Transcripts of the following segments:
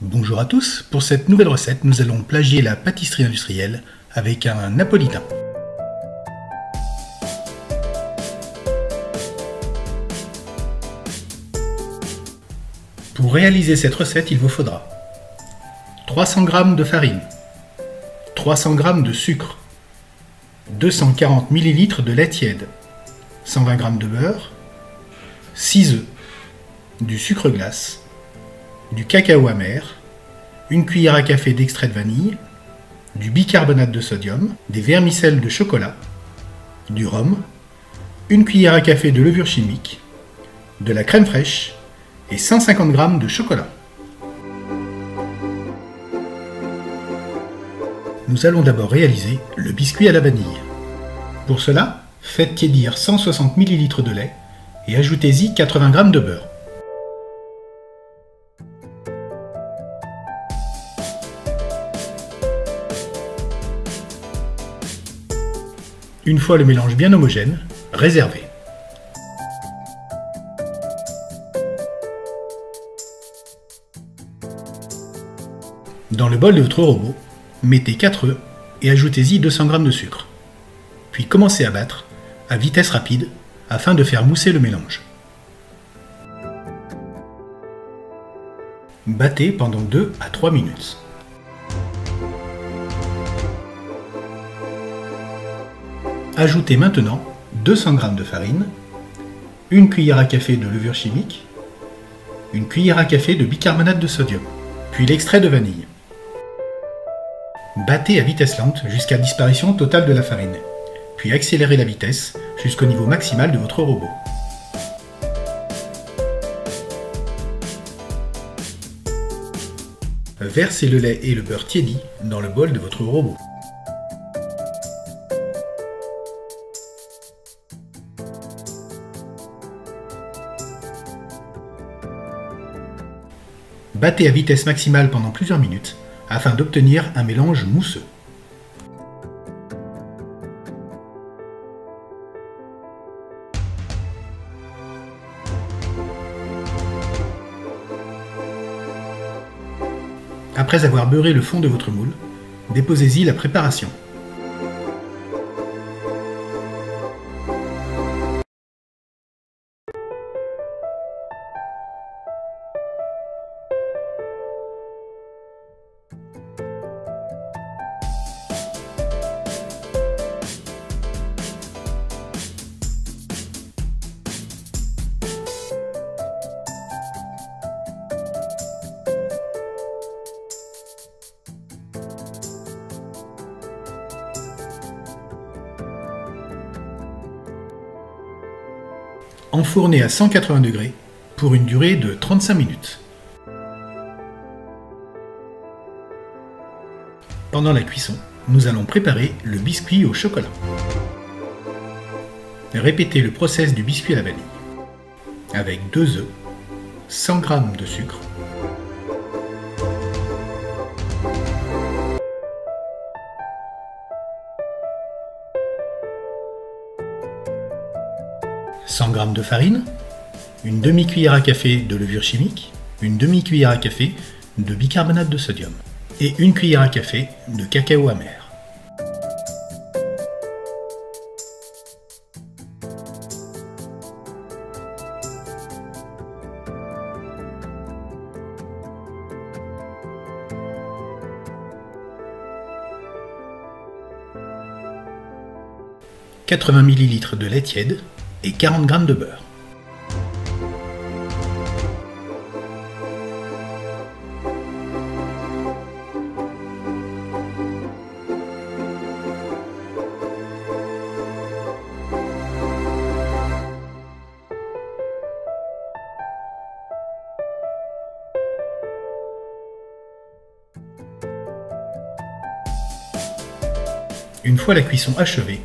Bonjour à tous, pour cette nouvelle recette, nous allons plagier la pâtisserie industrielle avec un napolitain. Pour réaliser cette recette, il vous faudra 300 g de farine, 300 g de sucre, 240 ml de lait tiède, 120 g de beurre, 6 œufs, du sucre glace, du cacao amer, une cuillère à café d'extrait de vanille, du bicarbonate de sodium, des vermicelles de chocolat, du rhum, une cuillère à café de levure chimique, de la crème fraîche et 150 g de chocolat. Nous allons d'abord réaliser le biscuit à la vanille. Pour cela, faites tiédir 160 ml de lait et ajoutez-y 80 g de beurre. Une fois le mélange bien homogène, réservez. Dans le bol de votre robot, mettez 4 œufs et ajoutez-y 200 g de sucre. Puis commencez à battre à vitesse rapide afin de faire mousser le mélange. Battez pendant 2 à 3 minutes. Ajoutez maintenant 200 g de farine, une cuillère à café de levure chimique, une cuillère à café de bicarbonate de sodium, puis l'extrait de vanille. Battez à vitesse lente jusqu'à disparition totale de la farine, puis accélérez la vitesse jusqu'au niveau maximal de votre robot. Versez le lait et le beurre tiédi dans le bol de votre robot. Battez à vitesse maximale pendant plusieurs minutes afin d'obtenir un mélange mousseux. Après avoir beurré le fond de votre moule, déposez-y la préparation. Enfournez à 180 degrés pour une durée de 35 minutes. Pendant la cuisson, nous allons préparer le biscuit au chocolat. Répétez le process du biscuit à la vanille. Avec 2 œufs, 100 g de sucre, « 100 g de farine, une demi-cuillère à café de levure chimique, une demi-cuillère à café de bicarbonate de sodium et une cuillère à café de cacao amer. « 80 ml de lait tiède et 40 g de beurre. Une fois la cuisson achevée,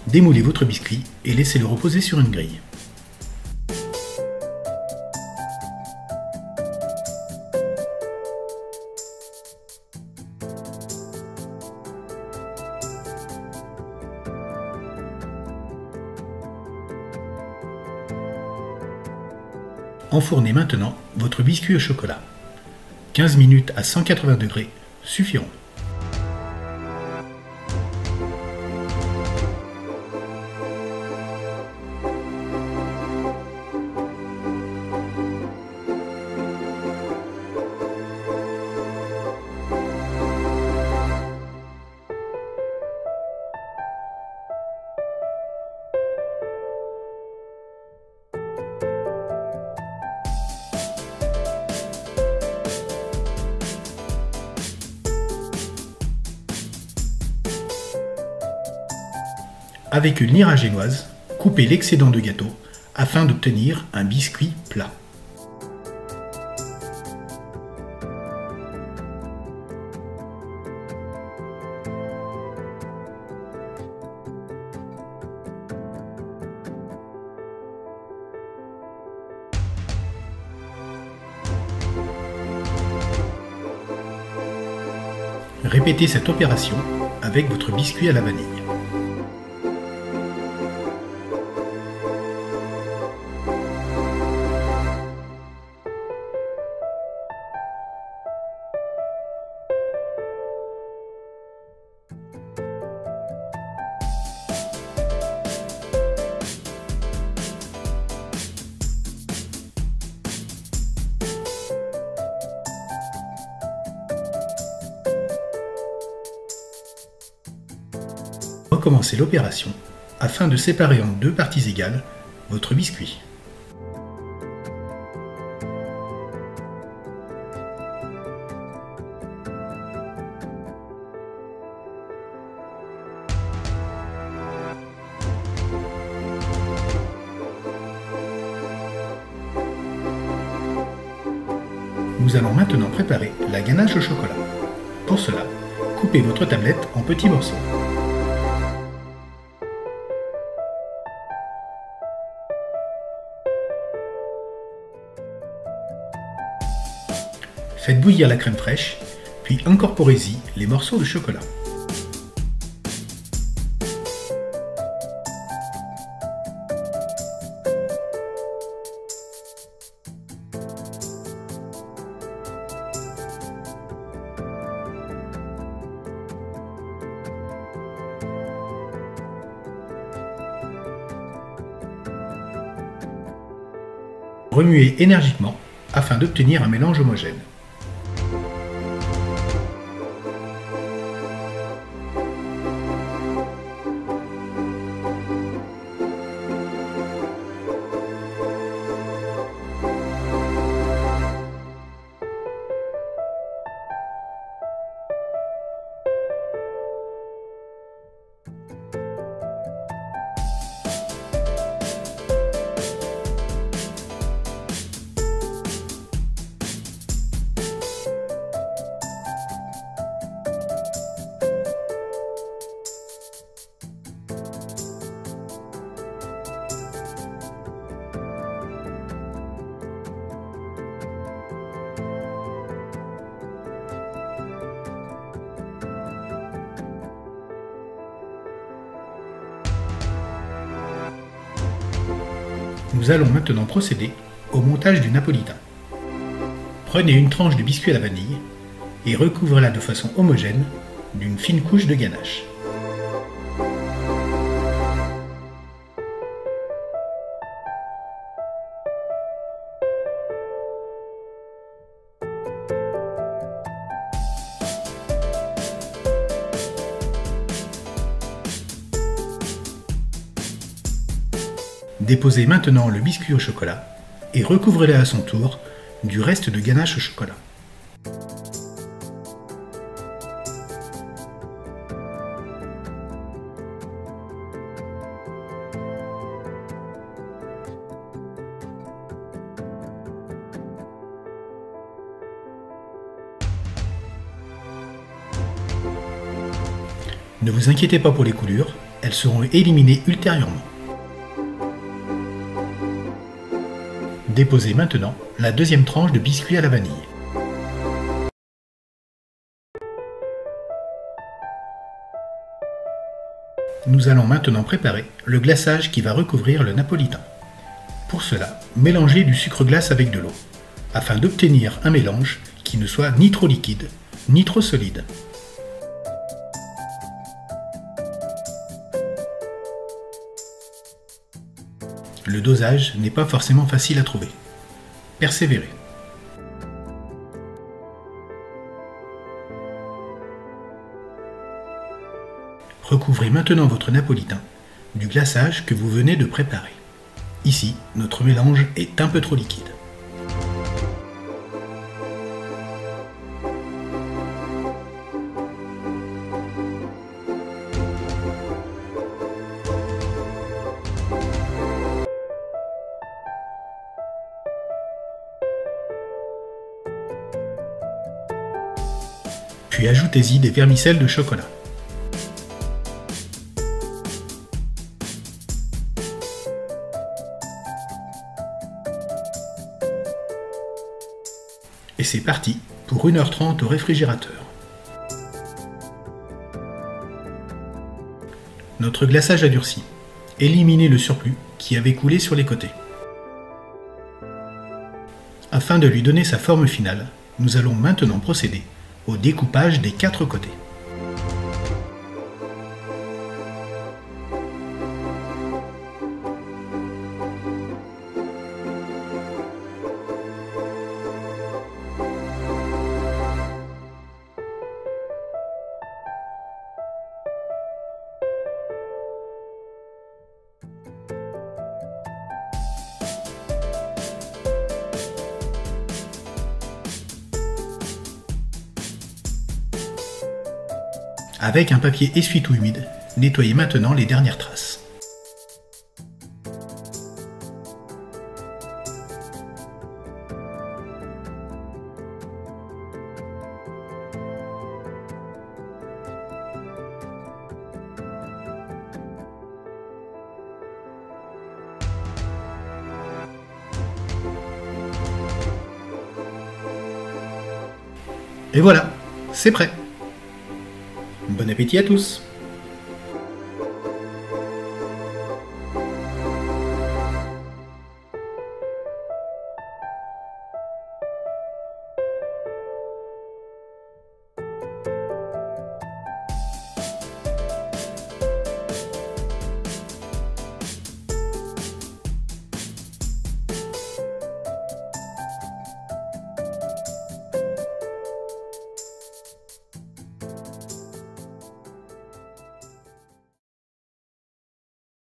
démoulez votre biscuit et laissez-le reposer sur une grille. Enfournez maintenant votre biscuit au chocolat. 15 minutes à 180 degrés suffiront. Avec une lyre à génoise, coupez l'excédent de gâteau afin d'obtenir un biscuit plat. Répétez cette opération avec votre biscuit à la vanille. Recommencez l'opération afin de séparer en deux parties égales votre biscuit. Nous allons maintenant préparer la ganache au chocolat. Pour cela, coupez votre tablette en petits morceaux. Faites bouillir la crème fraîche, puis incorporez-y les morceaux de chocolat. Remuez énergiquement afin d'obtenir un mélange homogène. Nous allons maintenant procéder au montage du napolitain. Prenez une tranche de biscuit à la vanille et recouvrez-la de façon homogène d'une fine couche de ganache. Déposez maintenant le biscuit au chocolat et recouvrez-le à son tour du reste de ganache au chocolat. Ne vous inquiétez pas pour les coulures, elles seront éliminées ultérieurement. Déposez maintenant la deuxième tranche de biscuit à la vanille. Nous allons maintenant préparer le glaçage qui va recouvrir le napolitain. Pour cela, mélangez du sucre glace avec de l'eau, afin d'obtenir un mélange qui ne soit ni trop liquide, ni trop solide. Le dosage n'est pas forcément facile à trouver. Persévérez. Recouvrez maintenant votre napolitain du glaçage que vous venez de préparer. Ici, notre mélange est un peu trop liquide. Puis ajoutez-y des vermicelles de chocolat. Et c'est parti pour 1h30 au réfrigérateur. Notre glaçage a durci. Éliminez le surplus qui avait coulé sur les côtés. Afin de lui donner sa forme finale, nous allons maintenant procéder au découpage des 4 côtés. Avec un papier essuie-tout humide, nettoyez maintenant les dernières traces. Et voilà, c'est prêt. Bon appétit à tous!